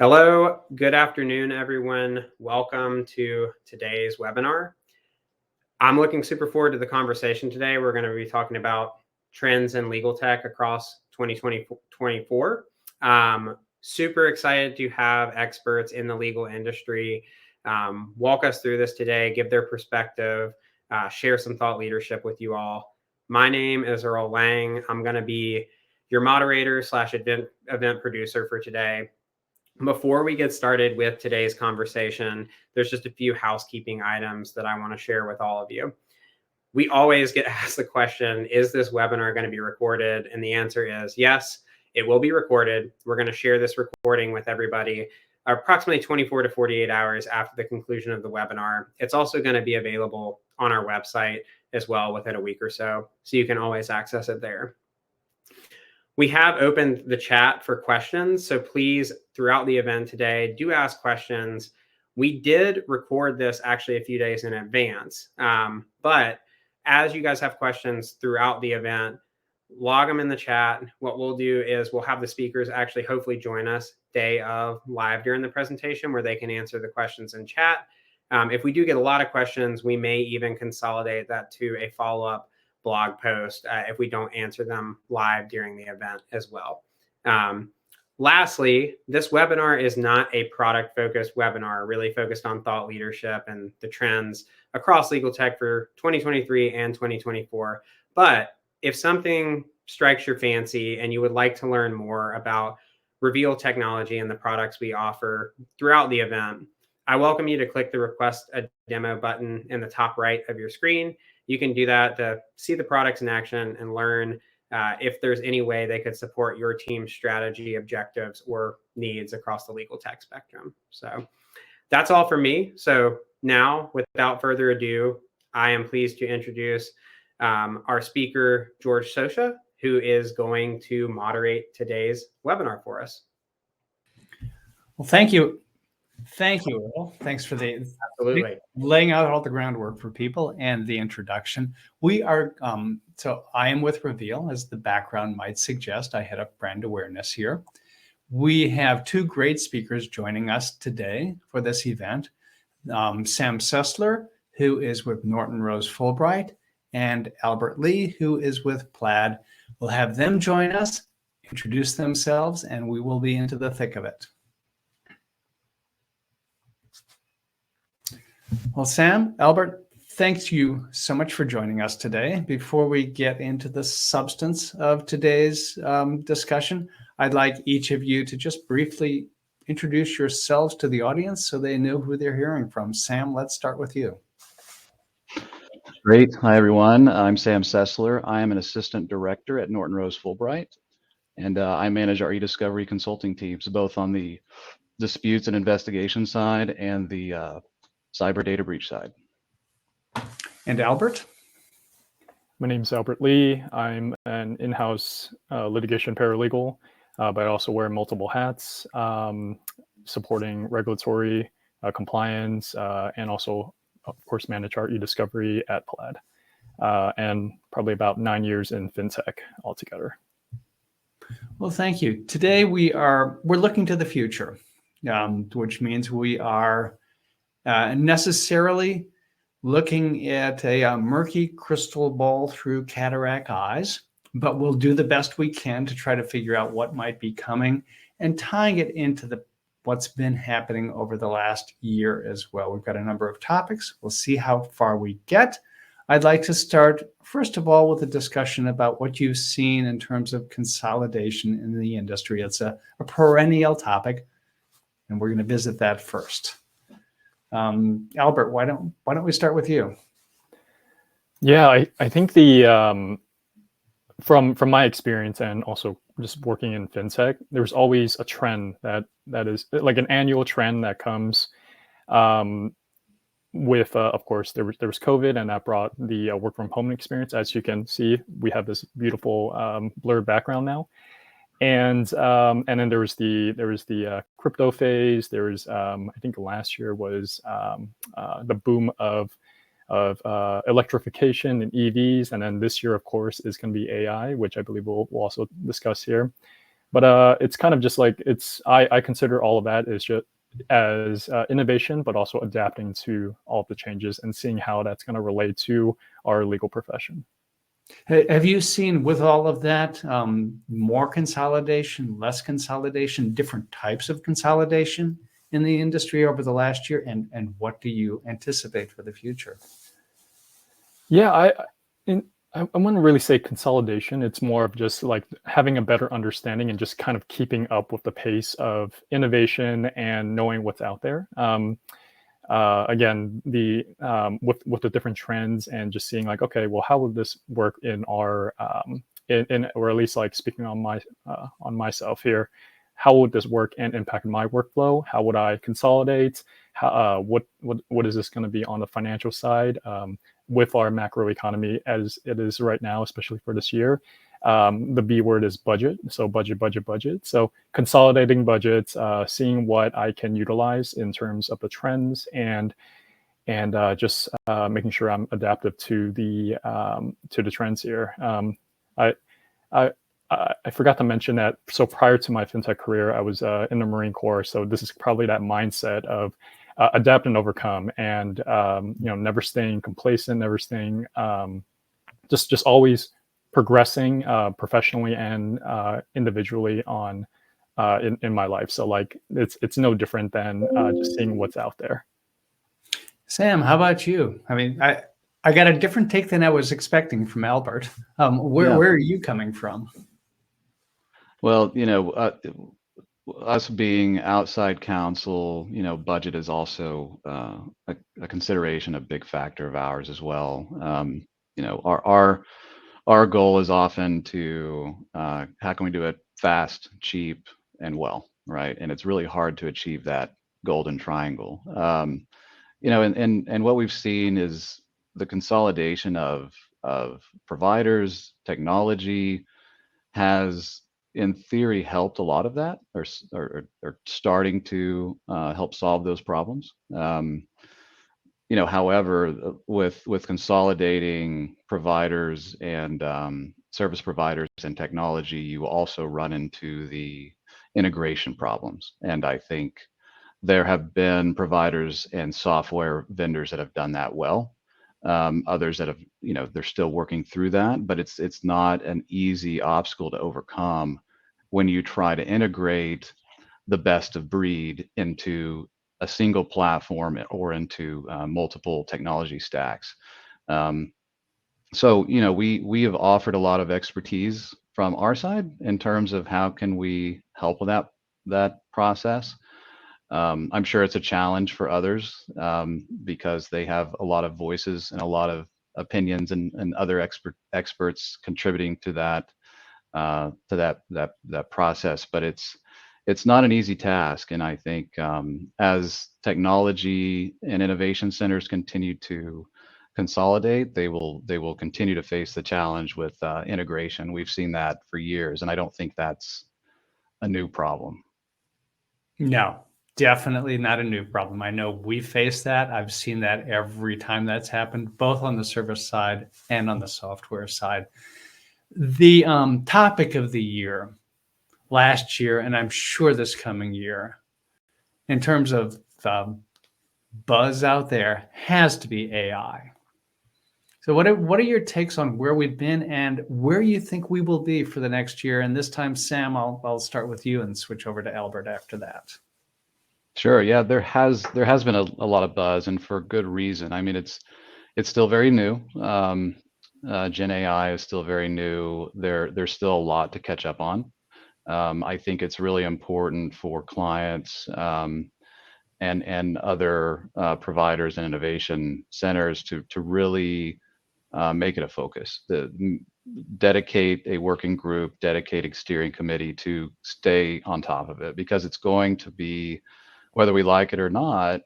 Hello, good afternoon, everyone. Welcome to today's webinar. I'm looking super forward to the conversation today. We're going to be talking about trends in legal tech across 2024. Super excited to have experts in the legal industry walk us through this today, give their perspective, share some thought leadership with you all. My name is Earl Lang. I'm going to be your moderator / event producer for today. Before we get started with today's conversation, there's just a few housekeeping items that I want to share with all of you. We always get asked the question, is this webinar going to be recorded? And the answer is yes, it will be recorded. We're going to share this recording with everybody approximately 24 to 48 hours after the conclusion of the webinar. It's also going to be available on our website as well within a week or so you can always access it there. We have opened the chat for questions, so please, throughout the event today, do ask questions. We did record this actually a few days in advance, but as you guys have questions throughout the event, log them in the chat. What we'll do is we'll have the speakers actually hopefully join us day of live during the presentation where they can answer the questions in chat. If we do get a lot of questions, we may even consolidate that to a follow-up blog post if we don't answer them live during the event as well. Lastly, this webinar is not a product-focused webinar, really focused on thought leadership and the trends across legal tech for 2023 and 2024. But if something strikes your fancy and you would like to learn more about Reveal technology and the products we offer throughout the event, I welcome you to click the Request a Demo button in the top right of your screen. You can do that to see the products in action and learn if there's any way they could support your team's strategy, objectives, or needs across the legal tech spectrum. So that's all for me. So now, without further ado, I am pleased to introduce our speaker, George Sosha, who is going to moderate today's webinar for us. Well, thank you. Thank you, Earl. Thanks for laying out all the groundwork for people and the introduction. We are, so I am with Reveal, as the background might suggest. I head up brand awareness here. We have two great speakers joining us today for this event. Sam Sessler, who is with Norton Rose Fulbright, and Albert Lee, who is with Plaid. We'll have them join us, introduce themselves, and we will be into the thick of it. Well, Sam, Albert, thanks you so much for joining us today. Before we get into the substance of today's discussion, I'd like each of you to just briefly introduce yourselves to the audience so they know who they're hearing from. Sam, let's start with you. Great. Hi, everyone. I'm Sam Sessler. I am an assistant director at Norton Rose Fulbright, and I manage our eDiscovery consulting teams, both on the disputes and investigation side and the cyber data breach side. And Albert? My name is Albert Lee. I'm an in-house litigation paralegal, but I also wear multiple hats, supporting regulatory compliance, and also, of course, manage our eDiscovery at Plaid, and probably about 9 years in fintech altogether. Well, thank you. Today we're looking to the future, which means we are necessarily looking at a murky crystal ball through cataract eyes, but we'll do the best we can to try to figure out what might be coming and tying it into what's been happening over the last year as well. We've got a number of topics. We'll see how far we get. I'd like to start, first of all, with a discussion about what you've seen in terms of consolidation in the industry. It's a perennial topic, and we're going to visit that first. Albert, why don't we start with you? Yeah, I think the from my experience and also just working in fintech, there's always a trend that is like an annual trend that comes with of course there was COVID, and that brought the work from home experience. As you can see, we have this beautiful blurred background now. And then there was the crypto phase. There was I think last year was the boom of electrification and EVs, and then this year, of course, is going to be AI, which I believe we'll also discuss here. But it's kind of just like I consider all of that is just as innovation, but also adapting to all of the changes and seeing how that's going to relate to our legal profession. Have you seen with all of that more consolidation, less consolidation, different types of consolidation in the industry over the last year? And what do you anticipate for the future? Yeah, I wouldn't really say consolidation. It's more of just like having a better understanding and just kind of keeping up with the pace of innovation and knowing what's out there. Again, with the different trends and just seeing like, okay, well, how would this work in our in or at least like speaking on myself here, how would this work and impact my workflow? How would I consolidate? How what is this going to be on the financial side with our macro economy as it is right now, especially for this year? The B word is budget. So budget. So consolidating budgets, seeing what I can utilize in terms of the trends and just making sure I'm adaptive to the trends here. I, I I forgot to mention that. So prior to my fintech career, I was in the Marine Corps. So this is probably that mindset of adapt and overcome, and never staying complacent, never staying just always progressing professionally and individually on in my life. So like it's no different than just seeing what's out there. Sam, how about you? I mean, I got a different take than I was expecting from Albert. Where are you coming from? Well, us being outside counsel, budget is also a consideration, a big factor of ours as well. Our goal is often to how can we do it fast, cheap, and well, right? And it's really hard to achieve that golden triangle. And what we've seen is the consolidation of providers, technology has in theory helped a lot of that, or starting to help solve those problems. However, with consolidating providers and service providers and technology, you also run into the integration problems. And I think there have been providers and software vendors that have done that well. Others that have, they're still working through that, but it's not an easy obstacle to overcome when you try to integrate the best of breed into a single platform or into multiple technology stacks. So we have offered a lot of expertise from our side in terms of how can we help with that process. I'm sure it's a challenge for others because they have a lot of voices and a lot of opinions and other experts contributing to that process. But it's not an easy task, and I think as technology and innovation centers continue to consolidate, they will continue to face the challenge with integration. We've seen that for years, and I don't think that's a new problem. No, definitely not a new problem. I know we face that. I've seen that every time that's happened, both on the service side and on the software side. The topic of the year last year, and I'm sure this coming year, in terms of buzz out there, has to be AI. So what are your takes on where we've been and where you think we will be for the next year? And this time, Sam, I'll start with you and switch over to Albert after that. Sure. Yeah, there has been a lot of buzz, and for good reason. I mean, it's still very new. Gen AI is still very new. There's still a lot to catch up on. I think it's really important for clients and other providers and innovation centers to really make it a focus. Dedicate a working group, dedicate a steering committee to stay on top of it, because it's going to be, whether we like it or not,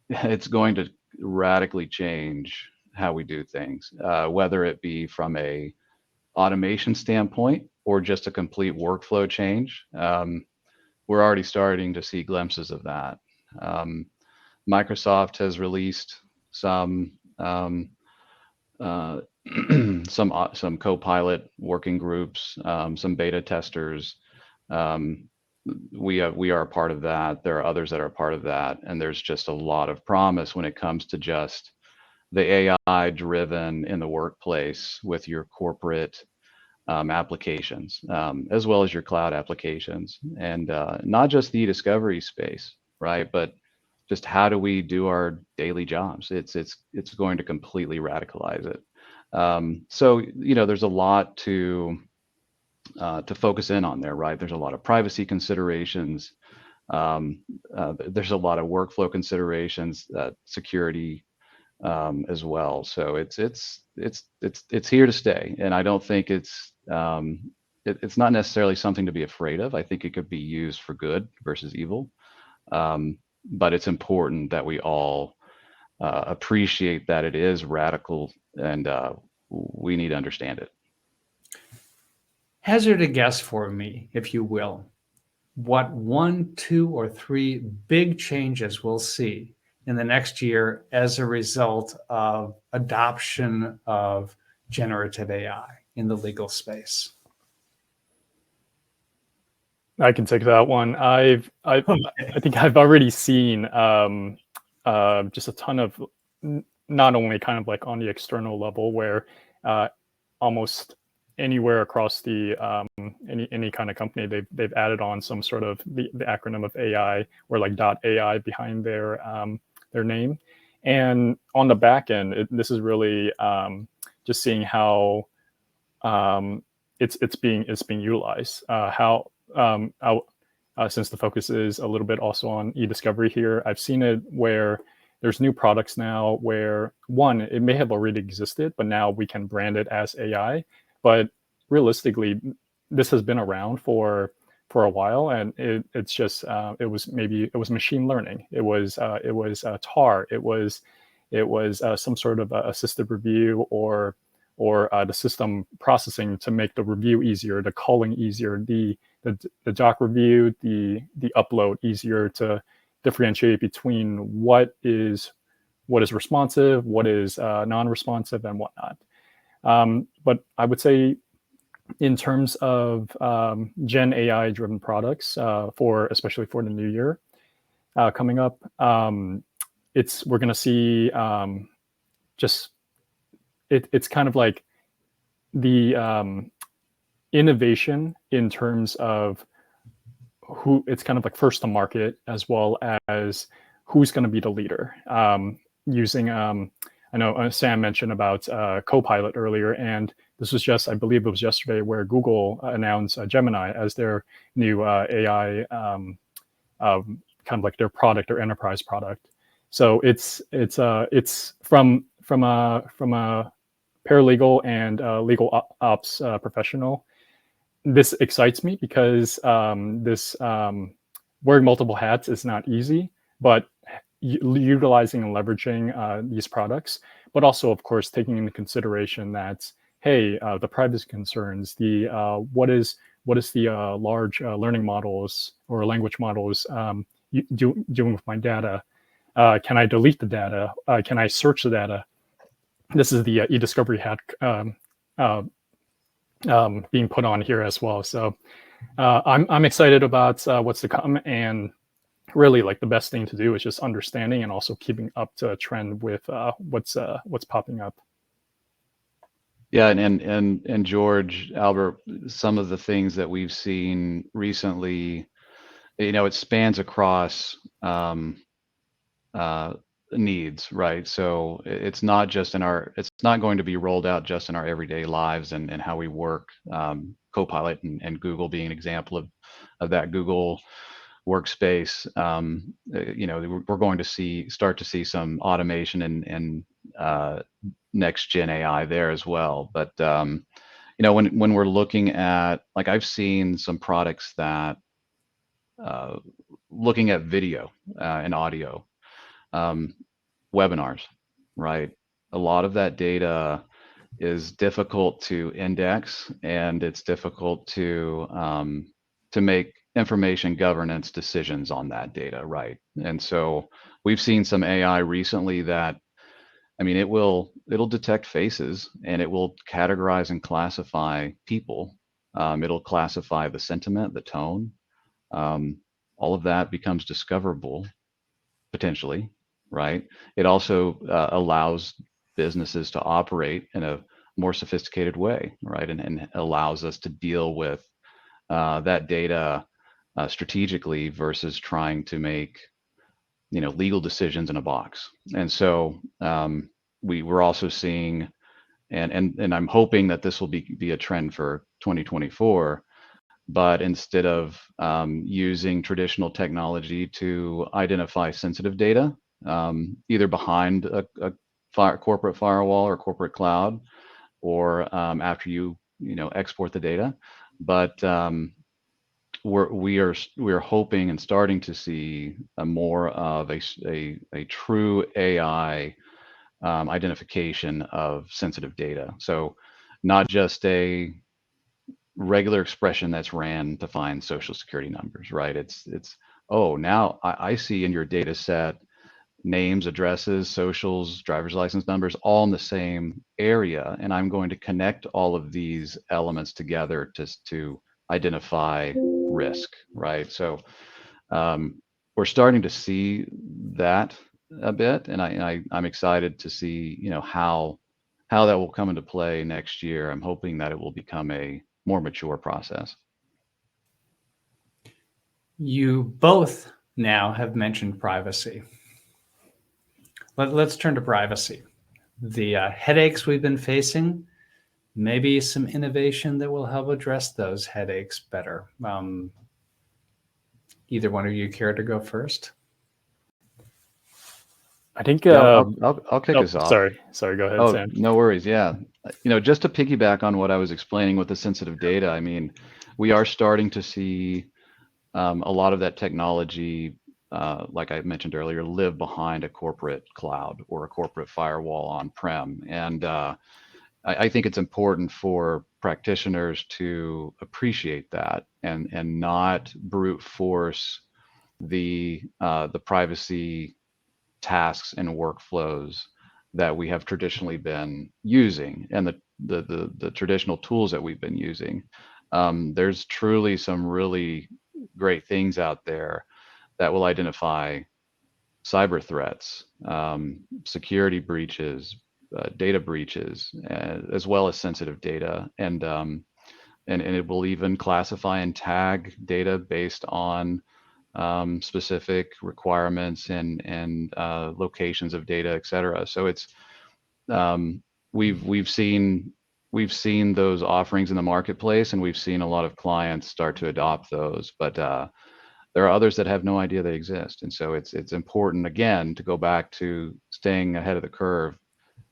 it's going to radically change how we do things, whether it be from a automation standpoint or just a complete workflow change. We're already starting to see glimpses of that. Microsoft has released some some co-pilot working groups, some beta testers Um, we are a part of that. There are others that are a part of that, and there's just a lot of promise when it comes to just the AI driven in the workplace with your corporate applications, as well as your cloud applications, and not just the eDiscovery space, right? But just how do we do our daily jobs? It's going to completely radicalize it. So there's a lot to focus in on there, right? There's a lot of privacy considerations. There's a lot of workflow considerations, security as well. So it's here to stay, and I don't think it's not necessarily something to be afraid of. I think it could be used for good versus evil, but it's important that we all appreciate that it is radical, and we need to understand it. Hazard a guess for me, if you will. What 1, 2, or 3 big changes we'll see in the next year as a result of adoption of generative AI in the legal space? I can take that one. I think I've already seen just a ton of not only kind of like on the external level where almost anywhere across the any kind of company they've added on some sort of the acronym of AI or like .ai behind their name, and on the back end this is really just seeing how it's being utilized. Since the focus is a little bit also on eDiscovery here, I've seen it where there's new products now where one, it may have already existed, but now we can brand it as AI. But realistically, this has been around for a while, and it's just it was machine learning. It was TAR. It was some sort of assisted review or the system processing to make the review easier, the calling easier, the doc review, the upload easier, to differentiate between what is responsive, what is non-responsive, and whatnot. But I would say in terms of Gen AI driven products, especially for the new year coming up, we're going to see it's kind of like the innovation in terms of who, it's kind of like first to market, as well as who's going to be the leader. Using, I know Sam mentioned about Copilot earlier, and this was I believe it was yesterday, where Google announced Gemini as their new AI, kind of like their product or enterprise product. So it's from a paralegal and legal ops professional. This excites me because this wearing multiple hats is not easy, but utilizing and leveraging these products, but also, of course, taking into consideration that, hey, the privacy concerns, the what is the large learning models or language models doing with my data? Can I delete the data? Can I search the data? This is the eDiscovery hat being put on here as well. So I'm excited about what's to come, and really, like, the best thing to do is just understanding and also keeping up to a trend with what's popping up. Yeah, and George, Albert, some of the things that we've seen recently, it spans across needs, right? So it's not going to be rolled out just in our everyday lives and how we work. Copilot and Google being an example of that. Google workspace, we're going to start to see some automation and next gen AI there as well. But when we're looking at, like, I've seen some products that looking at video and audio, webinars, right? A lot of that data is difficult to index, and it's difficult to make information governance decisions on that data, right? And so we've seen some AI recently that, I mean, it'll detect faces, and it will categorize and classify people It'll classify the sentiment, the tone. All of that becomes discoverable potentially, right? It also allows businesses to operate in a more sophisticated way, right? And allows us to deal with that data strategically versus trying to make, legal decisions in a box. And so we're also seeing, and I'm hoping that this will be a trend for 2024. But instead of using traditional technology to identify sensitive data, either behind a corporate firewall or corporate cloud, or after you export the data, but we are hoping and starting to see a more of a true AI identification of sensitive data. So not just a regular expression that's ran to find social security numbers, right? It's oh, now I see in your data set names, addresses, socials, driver's license numbers, all in the same area, and I'm going to connect all of these elements together to identify risk, right? So we're starting to see that a bit, and I'm excited to see how that will come into play next year. I'm hoping that it will become a more mature process. You both now have mentioned privacy. Let's turn to privacy. The headaches we've been facing, maybe some innovation that will help address those headaches better. Either one of you care to go first? I think I'll kick us off. Sorry, go ahead, Sam. No worries. Yeah, just to piggyback on what I was explaining with the sensitive data, I mean, we are starting to see a lot of that technology, like I mentioned earlier, live behind a corporate cloud or a corporate firewall on-prem. And I think it's important for practitioners to appreciate that and not brute force the privacy tasks and workflows that we have traditionally been using, and the traditional tools that we've been using. There's truly some really great things out there that will identify cyber threats, security breaches, data breaches, as well as sensitive data, and it will even classify and tag data based on specific requirements and locations of data, et cetera. So it's we've seen those offerings in the marketplace, and we've seen a lot of clients start to adopt those, but there are others that have no idea they exist. And so it's important, again, to go back to staying ahead of the curve,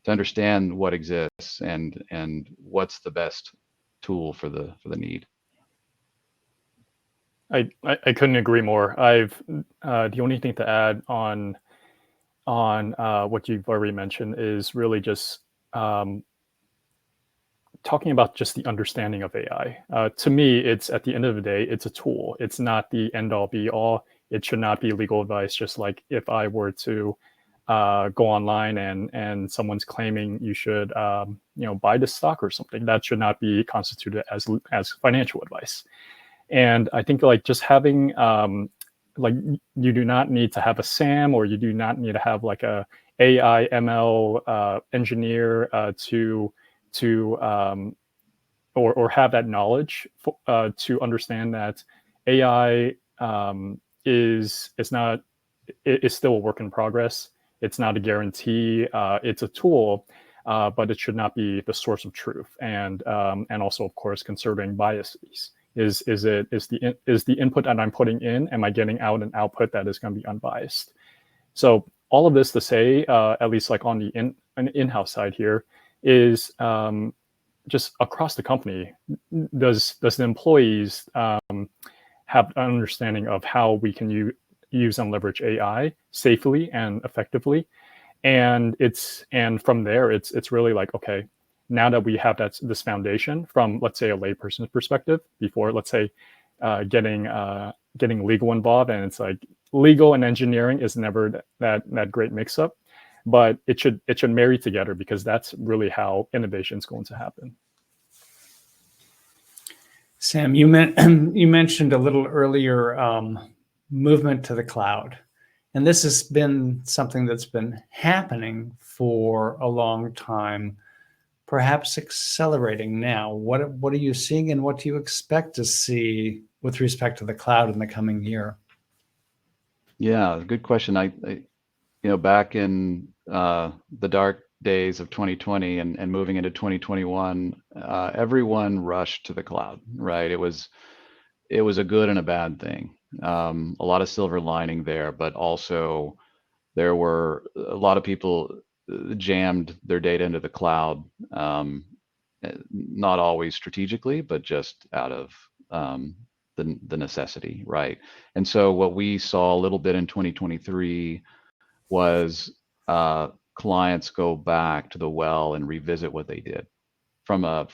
to understand what exists and what's the best tool for the need. I couldn't agree more. I've the only thing to add on what you've already mentioned is really just talking about just the understanding of AI. To me, it's, at the end of the day, it's a tool. It's not the end all be all. It should not be legal advice. Just like if I were to go online and someone's claiming you should buy this stock or something, that should not be constituted as financial advice. And I think like just having you do not need to have a SAM, or you do not need to have like a AI ML engineer or have that knowledge to understand that AI is still a work in progress. It's not a guarantee. It's a tool, but it should not be the source of truth. And also, of course, conserving biases. Is the input that I'm putting in, am I getting out an output that is going to be unbiased? So all of this to say, at least like on the in-house side here, is just across the company, does the employees have an understanding of how we can use and leverage AI safely and effectively? And from there, it's really like, okay, now that we have this foundation from, let's say, a layperson's perspective, before, let's say, getting legal involved, and it's like legal and engineering is never that great mix-up, but it should marry together, because that's really how innovation is going to happen. Sam, you mentioned a little earlier movement to the cloud. And this has been something that's been happening for a long time, perhaps accelerating now. What are you seeing, and what do you expect to see with respect to the cloud in the coming year? Yeah, good question. Back in the dark days of 2020 and moving into 2021, everyone rushed to the cloud, right? It was a good and a bad thing. A lot of silver lining there, but also there were a lot of people jammed their data into the cloud, not always strategically, but just out of the necessity, right? And so what we saw a little bit in 2023 was clients go back to the well and revisit what they did from a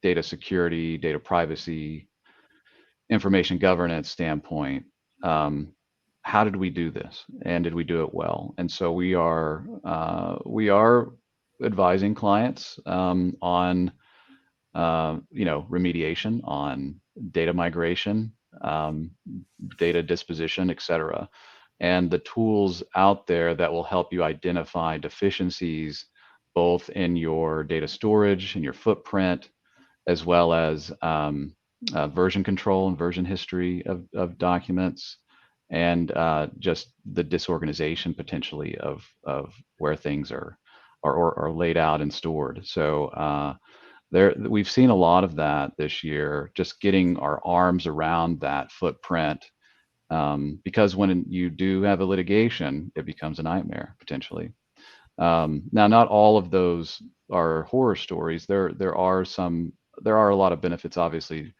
data security, data privacy, information governance standpoint. How did we do this, and did we do it well? And so we are advising clients on remediation, on data migration, data disposition, et cetera, and the tools out there that will help you identify deficiencies both in your data storage and your footprint, as well as version control and version history of documents, and just the disorganization potentially of where things are laid out and stored. So we've seen a lot of that this year, just getting our arms around that footprint, because when you do have a litigation, it becomes a nightmare potentially. Now, not all of those are horror stories. There are a lot of benefits, obviously,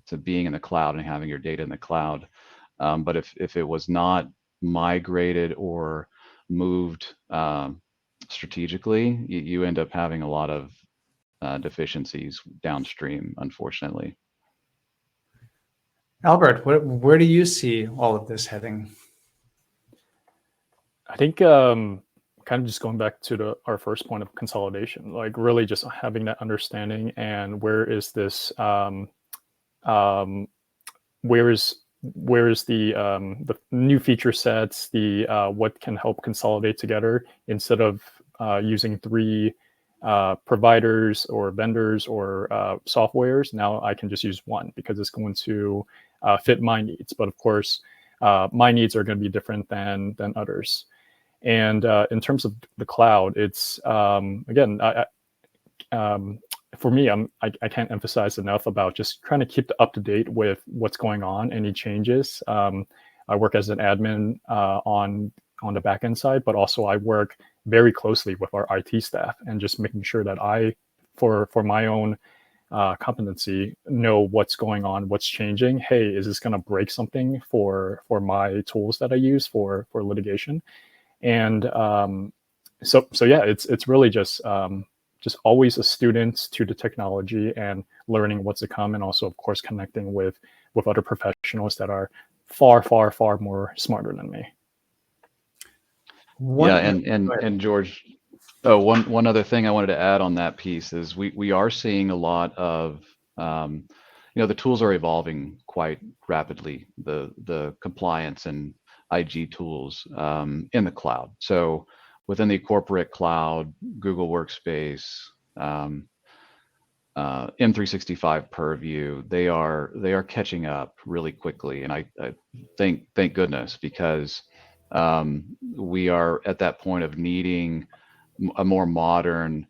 to being in the cloud and having your data in the cloud. But if it was not migrated or moved strategically, you end up having a lot of deficiencies downstream, unfortunately. Albert, where do you see all of this heading? I think kind of just going back to our first point of consolidation, like really just having that understanding, and where is this, where is the new feature sets, the what can help consolidate together, instead of using three providers or vendors or softwares. Now I can just use one because it's going to fit my needs. But of course, my needs are going to be different than others. And in terms of the cloud, it's again, for me, I can't emphasize enough about just trying to keep up to date with what's going on, any changes. I work as an admin on the backend side, but also I work very closely with our IT staff, and just making sure that I, for my own competency, know what's going on, what's changing. Hey, is this going to break something for my tools that I use for litigation? And so yeah, it's really just always a student to the technology and learning what's to come, and also of course connecting with other professionals that are far more smarter than me. And George, one other thing I wanted to add on that piece is we are seeing a lot of the tools are evolving quite rapidly, the compliance and IG tools in the cloud. So within the corporate cloud, Google Workspace, M365 Purview, they are catching up really quickly, and I thank goodness, because we are at that point of needing a more modern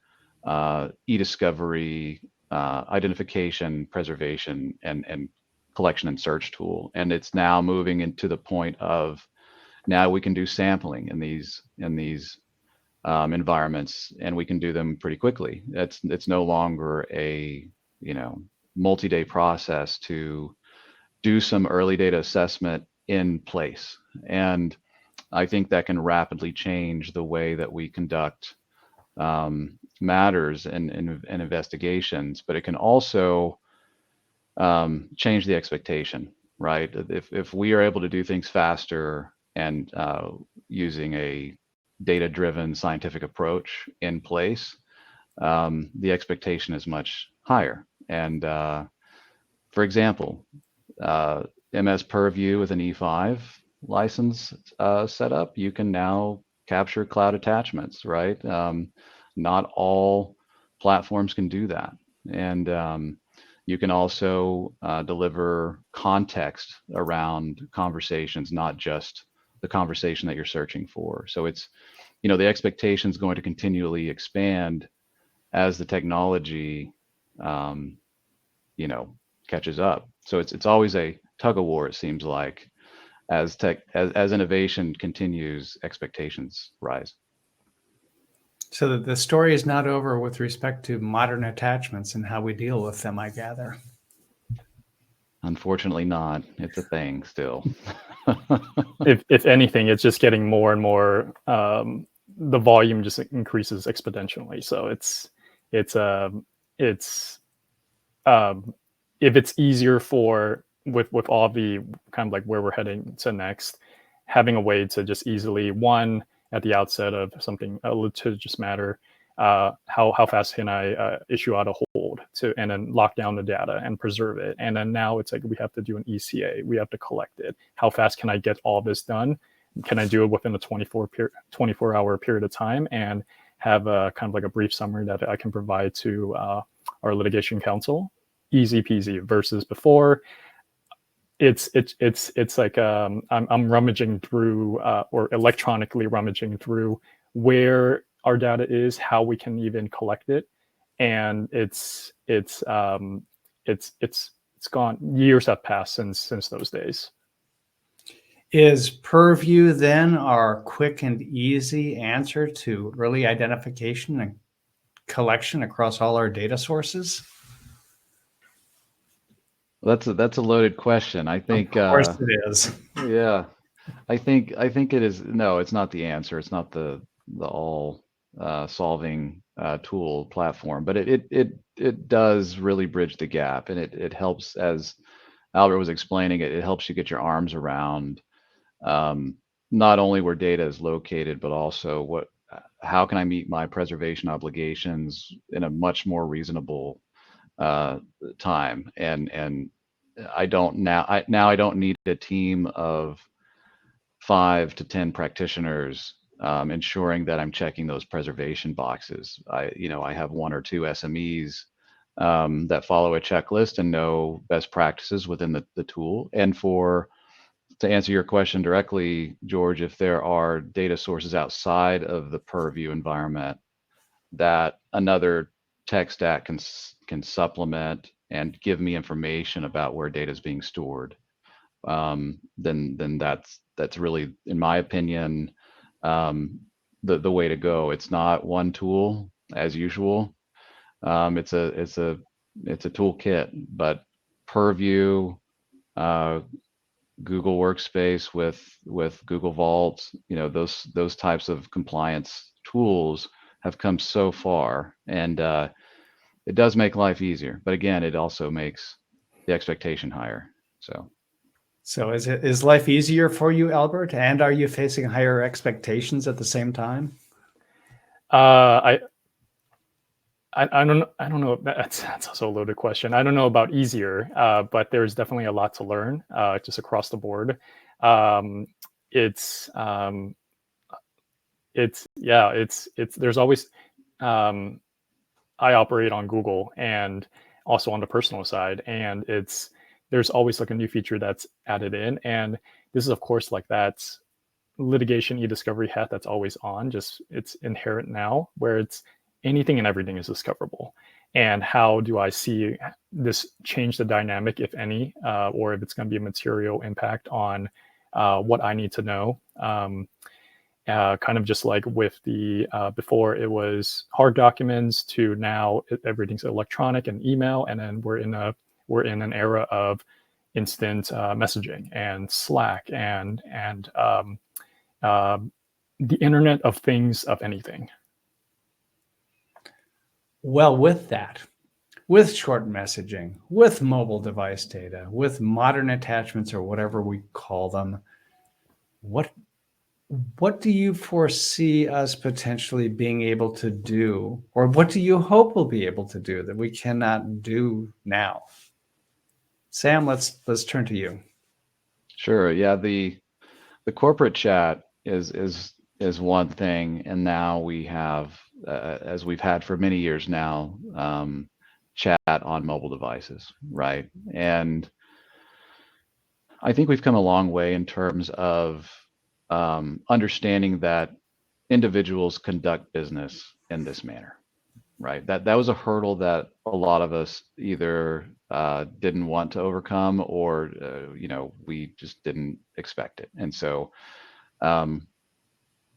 eDiscovery identification, preservation, and collection and search tool. And it's now moving into the point of, now we can do sampling in these environments, and we can do them pretty quickly. It's no longer a multi-day process to do some early data assessment in place. And I think that can rapidly change the way that we conduct matters and investigations, but it can also change the expectation, right? If we are able to do things faster and using a data-driven scientific approach in place, the expectation is much higher. And for example, MS Purview with an E5 license set up, you can now capture cloud attachments, right? Not all platforms can do that. And you can also deliver context around conversations, not just the conversation that you're searching for. So it's, the expectation is going to continually expand as the technology, catches up. So it's always a tug of war, it seems like, as innovation continues, expectations rise. So that the story is not over with respect to modern attachments and how we deal with them, I gather. Unfortunately not. It's a thing still. If anything, it's just getting more and more. The volume just increases exponentially. So if it's easier for with all the kind of like where we're heading to next, having a way to just easily, one, at the outset of something, a litigious matter, how fast can I issue out a hold and then lock down the data and preserve it? And then now it's like we have to do an ECA, we have to collect it. How fast can I get all this done? Can I do it within a 24-hour period of time and have a kind of like a brief summary that I can provide to our litigation counsel? Easy peasy. Versus before, it's like I'm rummaging through or electronically rummaging through where our data is, how we can even collect it, and it's gone. Years have passed since those days. Is Purview then our quick and easy answer to early identification and collection across all our data sources? That's a loaded question. I think. Of course it is. Yeah, I think it is. No, it's not the answer. It's not the all solving tool platform, but it does really bridge the gap, and it helps, as Albert was explaining it. It helps you get your arms around not only where data is located, but also how can I meet my preservation obligations in a much more reasonable time. And I don't I don't need a team of 5 to 10 practitioners ensuring that I'm checking those preservation boxes. I have 1 or 2 SMEs that follow a checklist and know best practices within the tool. And to answer your question directly, George, if there are data sources outside of the Purview environment that another tech stack can supplement and give me information about where data is being stored, then that's really, in my opinion, the way to go. It's not one tool as usual. It's a toolkit, but Purview, Google Workspace with Google Vault, those types of compliance tools have come so far, and it does make life easier. But again, it also makes the expectation higher. So is life easier for you, Albert? And are you facing higher expectations at the same time? I don't know. That's also a loaded question. I don't know about easier, but there's definitely a lot to learn just across the board. There's always, I operate on Google and also on the personal side, and there's always like a new feature that's added in. And this is, of course, like that's litigation eDiscovery hat that's always on, just it's inherent now, where it's anything and everything is discoverable. And how do I see this change the dynamic, if any, or if it's going to be a material impact on what I need to know? Kind of just like with the before it was hard documents to now everything's electronic and email, and then we're in an era of instant messaging and Slack and the Internet of Things, of anything. Well, with that, with short messaging, with mobile device data, with modern attachments or whatever we call them, what do you foresee us potentially being able to do, or what do you hope we'll be able to do that we cannot do now? Sam, let's turn to you. Sure. Yeah. The corporate chat is one thing, and now we have, as we've had for many years now, chat on mobile devices, right? And I think we've come a long way in terms of understanding that individuals conduct business in this manner, right? That was a hurdle that a lot of us either didn't want to overcome, or we just didn't expect it. And so um,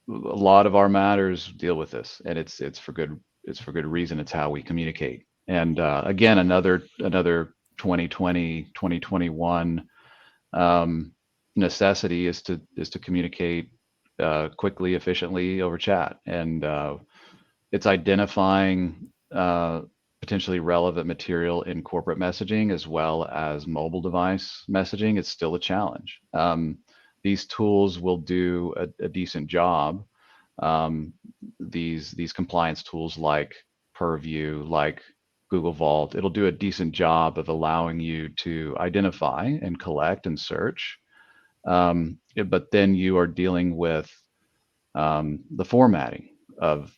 a lot of our matters deal with this, and it's for good reason. It's how we communicate. And again, another 2020 2021 necessity is to communicate quickly, efficiently over chat, and it's identifying potentially relevant material in corporate messaging as well as mobile device messaging. It's still a challenge. These tools will do a decent job. These compliance tools like Purview, like Google Vault, it'll do a decent job of allowing you to identify and collect and search. But then you are dealing with the formatting of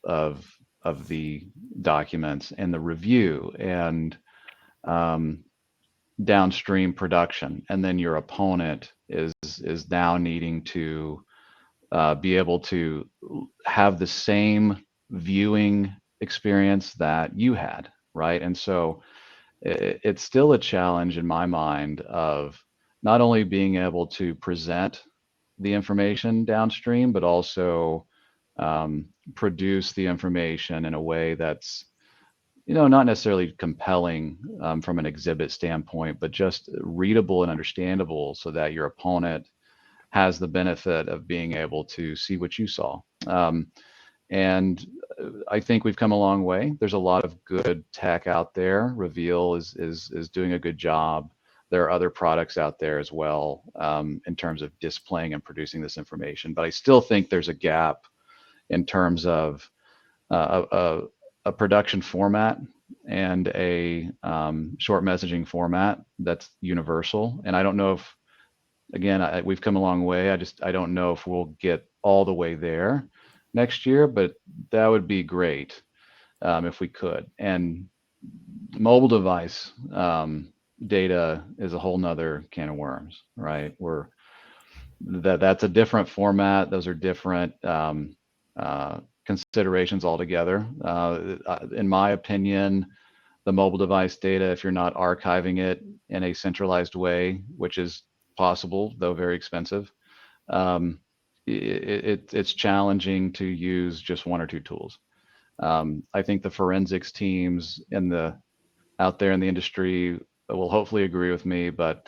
the documents and the review and downstream production, and then your opponent is now needing to be able to have the same viewing experience that you had, right? And so it's still a challenge in my mind of not only being able to present the information downstream, but also produce the information in a way that's not necessarily compelling from an exhibit standpoint, but just readable and understandable, so that your opponent has the benefit of being able to see what you saw. And I think we've come a long way. There's a lot of good tech out there. Reveal is doing a good job. There are other products out there as well in terms of displaying and producing this information. But I still think there's a gap in terms of a production format and a short messaging format that's universal. And I don't know if, again, we've come a long way. I don't know if we'll get all the way there next year, but that would be great if we could. And mobile device data is a whole nother can of worms, right? That's a different format. Those are different considerations altogether. In my opinion, the mobile device data, if you're not archiving it in a centralized way, which is possible, though very expensive, it's challenging to use just one or two tools. I think the forensics teams out there in the industry will hopefully agree with me, but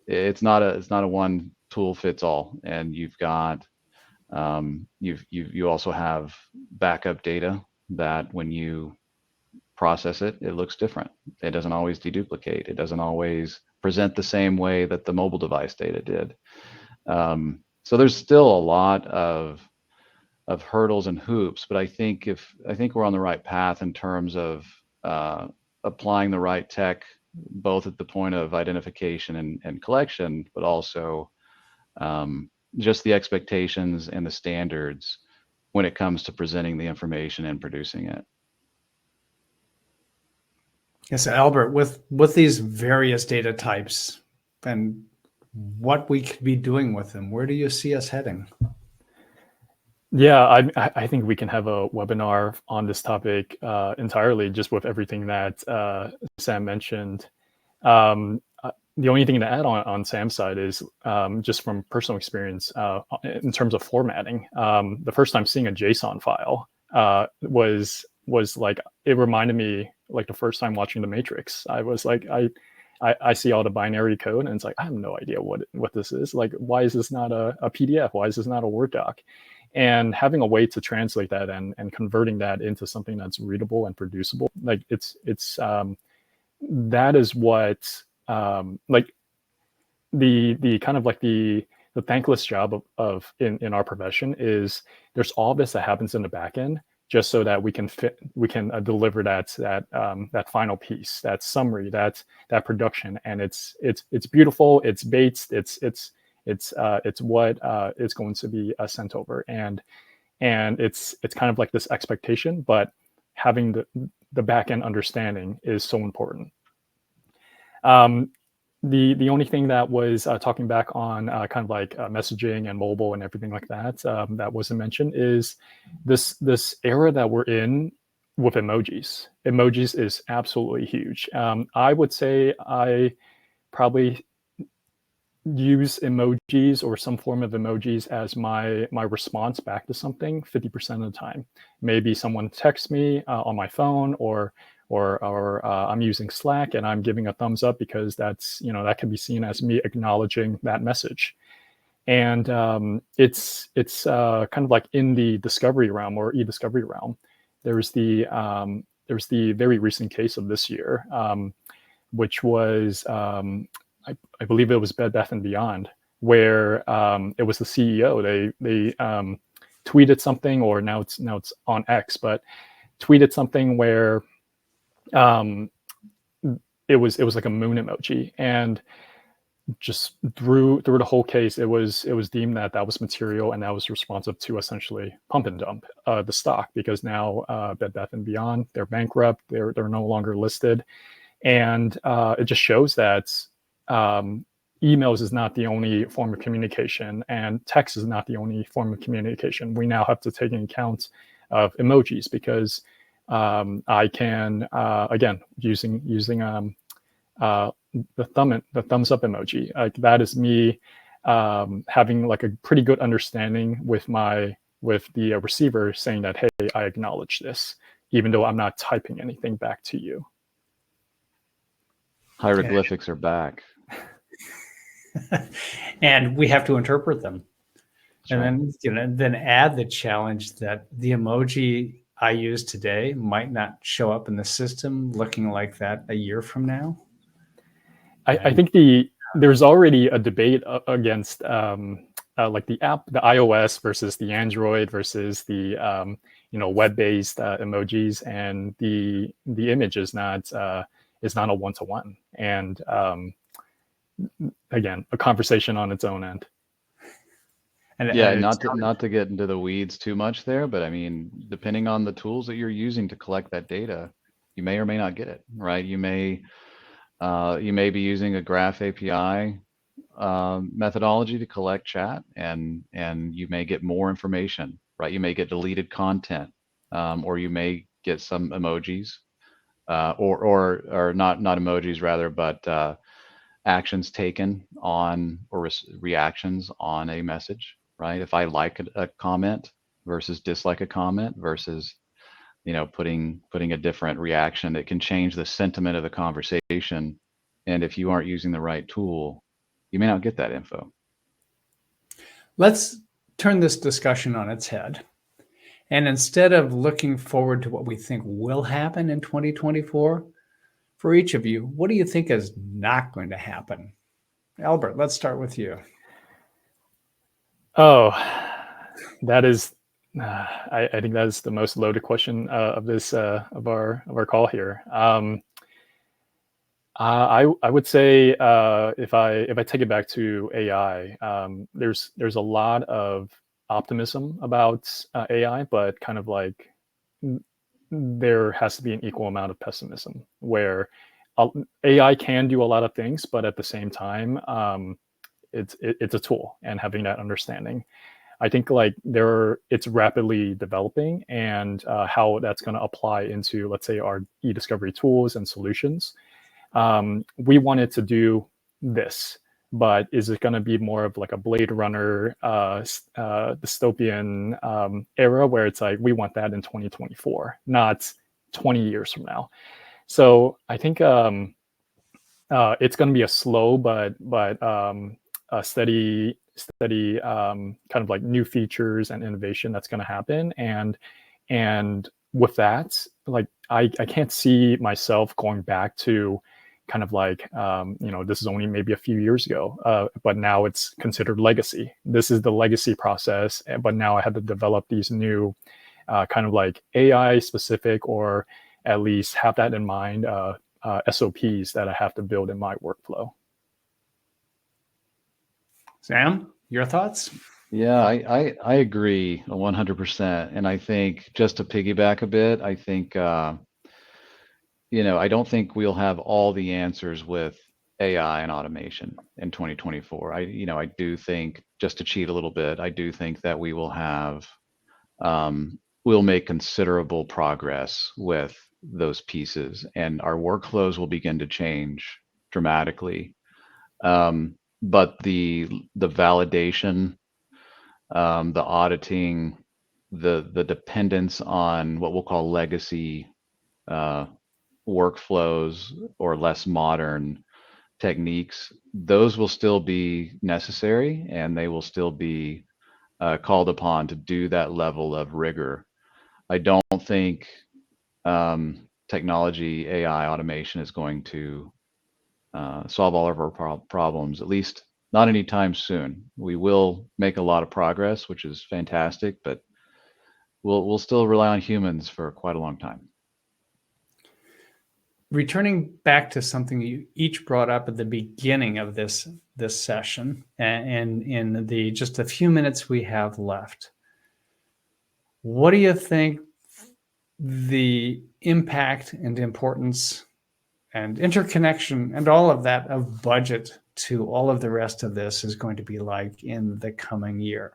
it's not a one tool fits all, and you've got you also have backup data that when you process it looks different. It doesn't always deduplicate. It doesn't always present the same way that the mobile device data did. So there's still a lot of hurdles and hoops, but I think we're on the right path in terms of applying the right tech, both at the point of identification and collection, but also just the expectations and the standards when it comes to presenting the information and producing it. Yes, Albert, with these various data types and what we could be doing with them, where do you see us heading? Yeah, I think we can have a webinar on this topic entirely, just with everything that Sam mentioned. The only thing to add on Sam's side is just from personal experience in terms of formatting. The first time seeing a JSON file was like, it reminded me like the first time watching The Matrix. I was like, I see all the binary code and it's like, I have no idea what this is. Like, why is this not a PDF? Why is this not a Word doc? And having a way to translate that and converting that into something that's readable and producible, like it's that is what like the kind of like the thankless job of in our profession is there's all this that happens in the back end, just so that we can deliver that final piece, that summary, that production, and it's beautiful, it's based, it's what is going to be sent over, and it's kind of like this expectation, but having the back end understanding is so important. The only thing that was talking back on kind of like messaging and mobile and everything like that that wasn't mentioned is this era that we're in with emojis. Emojis is absolutely huge. I would say I probably use emojis or some form of emojis as my response back to something 50% of the time. Maybe someone texts me on my phone, or I'm using Slack and I'm giving a thumbs up because that's, that can be seen as me acknowledging that message. And it's kind of like in the discovery realm or eDiscovery realm. There's the very recent case of this year, which was I believe it was Bed Bath & Beyond, where it was the CEO. They tweeted something, or now it's on X, but tweeted something where it was like a moon emoji, and just through the whole case, it was deemed that was material, and that was responsive to essentially pump and dump the stock, because now Bed Bath & Beyond, they're bankrupt, they're no longer listed, and it just shows that emails is not the only form of communication, and text is not the only form of communication. We now have to take into account of emojis, because I can again using the thumbs up emoji. Like, that is me having like a pretty good understanding with the receiver, saying that, hey, I acknowledge this, even though I'm not typing anything back to you. Hieroglyphics are back. And we have to interpret them. That's And right. then add the challenge that the emoji I use today might not show up in the system looking like that a year from now. I think there's already a debate against like the iOS versus the Android versus the web-based emojis, and the image is not a one-to-one, and again, a conversation on its own end. And not to get into the weeds too much there, but I mean, depending on the tools that you're using to collect that data, you may or may not get it, right? You may be using a graph API methodology to collect chat, and you may get more information, right? You may get deleted content, or you may get some emojis, or not emojis rather, but actions taken on, or reactions on a message, right? If I like a comment versus dislike a comment versus putting a different reaction, it can change the sentiment of the conversation. And if you aren't using the right tool, you may not get that info. Let's turn this discussion on its head. And instead of looking forward to what we think will happen in 2024, for each of you, what do you think is not going to happen? Albert, let's start with you. Oh, that is, I think that is the most loaded question of this of our call here. I would say if I take it back to AI, there's a lot of optimism about AI, but kind of like there has to be an equal amount of pessimism, where AI can do a lot of things, but at the same time, it's a tool, and having that understanding, I think like it's rapidly developing, and how that's going to apply into, let's say, our eDiscovery tools and solutions. We wanted to do this, but is it going to be more of like a Blade Runner dystopian era, where it's like we want that in 2024, not 20 years from now? So I think it's going to be a slow but a steady kind of like new features and innovation that's going to happen, and with that, like I can't see myself going back to kind of like this is only maybe a few years ago, but now it's considered legacy. This is the legacy process, but now I had to develop these new kind of like AI specific, or at least have that in mind, SOPs that I have to build in my workflow. Sam, your thoughts? Yeah, I agree 100%. And I think just to piggyback a bit, I think, I don't think we'll have all the answers with AI and automation in 2024. I do think, just to cheat a little bit, I do think that we will have, we'll make considerable progress with those pieces, and our workflows will begin to change dramatically. But the validation, the auditing, the dependence on what we'll call legacy workflows or less modern techniques, those will still be necessary, and they will still be called upon to do that level of rigor. I don't think technology, AI, automation is going to solve all of our problems, at least not anytime soon. We will make a lot of progress, which is fantastic, but we'll still rely on humans for quite a long time. Returning back to something you each brought up at the beginning of this session, and in the just a few minutes we have left, what do you think the impact and importance and interconnection and all of that of budget to all of the rest of this is going to be like in the coming year?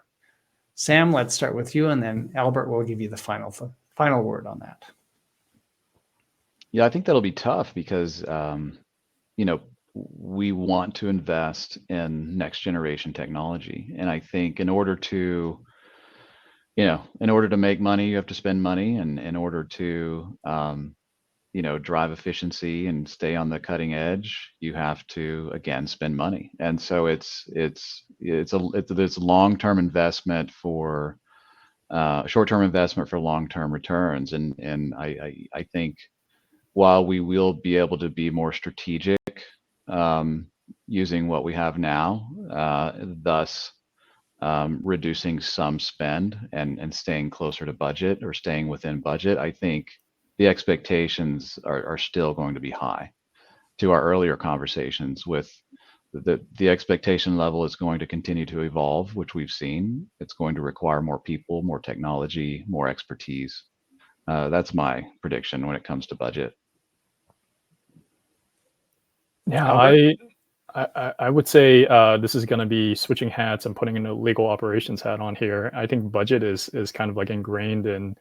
Sam, let's start with you, and then Albert will give you the final word on that. Yeah, I think that'll be tough because, we want to invest in next generation technology. And I think in order to make money, you have to spend money. And in order to, drive efficiency and stay on the cutting edge, you have to, again, spend money. And so it's a long-term investment for short-term investment for long-term returns. And I think while we will be able to be more strategic using what we have now, thus reducing some spend and staying closer to budget or staying within budget, I think the expectations are still going to be high. To our earlier conversations, with the expectation level is going to continue to evolve, which we've seen. It's going to require more people, more technology, more expertise. That's my prediction when it comes to budget. Yeah, Albert? I would say this is going to be switching hats and putting in a legal operations hat on here. I think budget is kind of like ingrained in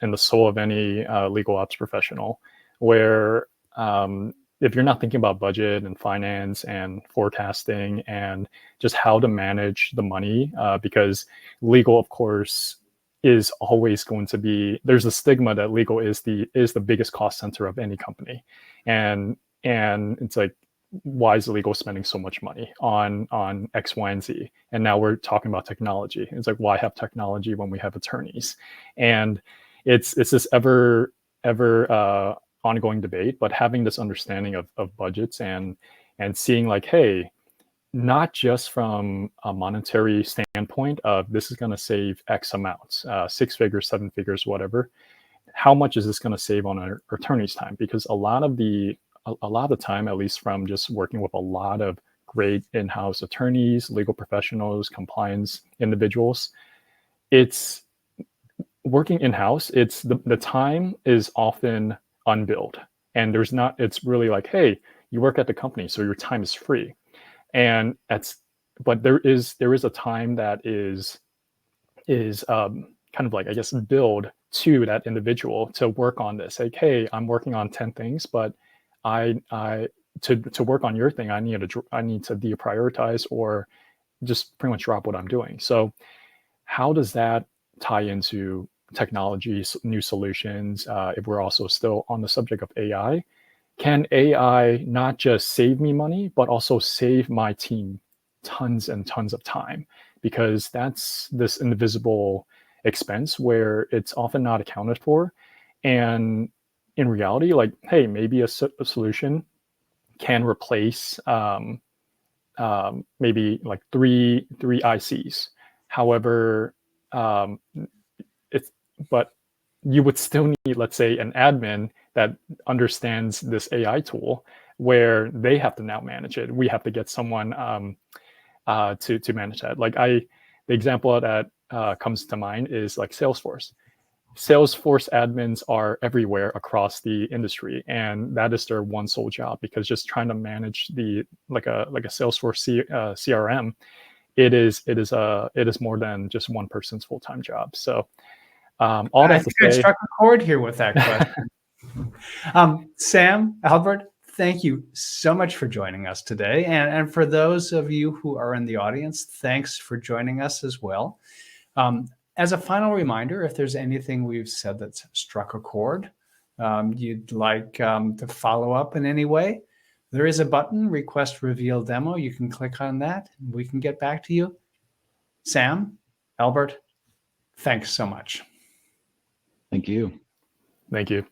the soul of any legal ops professional, where if you're not thinking about budget and finance and forecasting and just how to manage the money, because legal, of course, is always going to be, there's a stigma that legal is the biggest cost center of any company, and it's like, why is legal spending so much money on X, Y, and Z? And now we're talking about technology. It's like, why have technology when we have attorneys? And it's this ever ongoing debate. But having this understanding of budgets and seeing like, hey, not just from a monetary standpoint of this is going to save X amounts, 6 figures, 7 figures, whatever. How much is this going to save on our attorney's time? Because a lot of the time, at least from just working with a lot of great in-house attorneys, legal professionals, compliance individuals, it's working in-house. It's the time is often unbilled, and it's really like, hey, you work at the company, so your time is free. But there is a time that is kind of like, I guess, billed to that individual to work on this. Like, hey, I'm working on 10 things, but to work on your thing, I need to deprioritize or just pretty much drop what I'm doing. So how does that tie into technology, new solutions? If we're also still on the subject of AI, can AI not just save me money, but also save my team tons and tons of time? Because that's this invisible expense where it's often not accounted for. And in reality, like, hey, maybe a solution can replace maybe like three ICs. However, but you would still need, let's say, an admin that understands this AI tool where they have to now manage it. We have to get someone to manage that. Like the example that comes to mind is like Salesforce. Salesforce admins are everywhere across the industry, and that is their one sole job, because just trying to manage the like a Salesforce CRM, it is more than just one person's full-time job. So all that to I say, struck a chord here with that question. Sam, Albert, thank you so much for joining us today. And for those of you who are in the audience, thanks for joining us as well. As a final reminder, if there's anything we've said that's struck a chord, you'd like to follow up in any way, there is a button, Request Reveal Demo. You can click on that. We can get back to you. Sam, Albert, thanks so much. Thank you. thank you.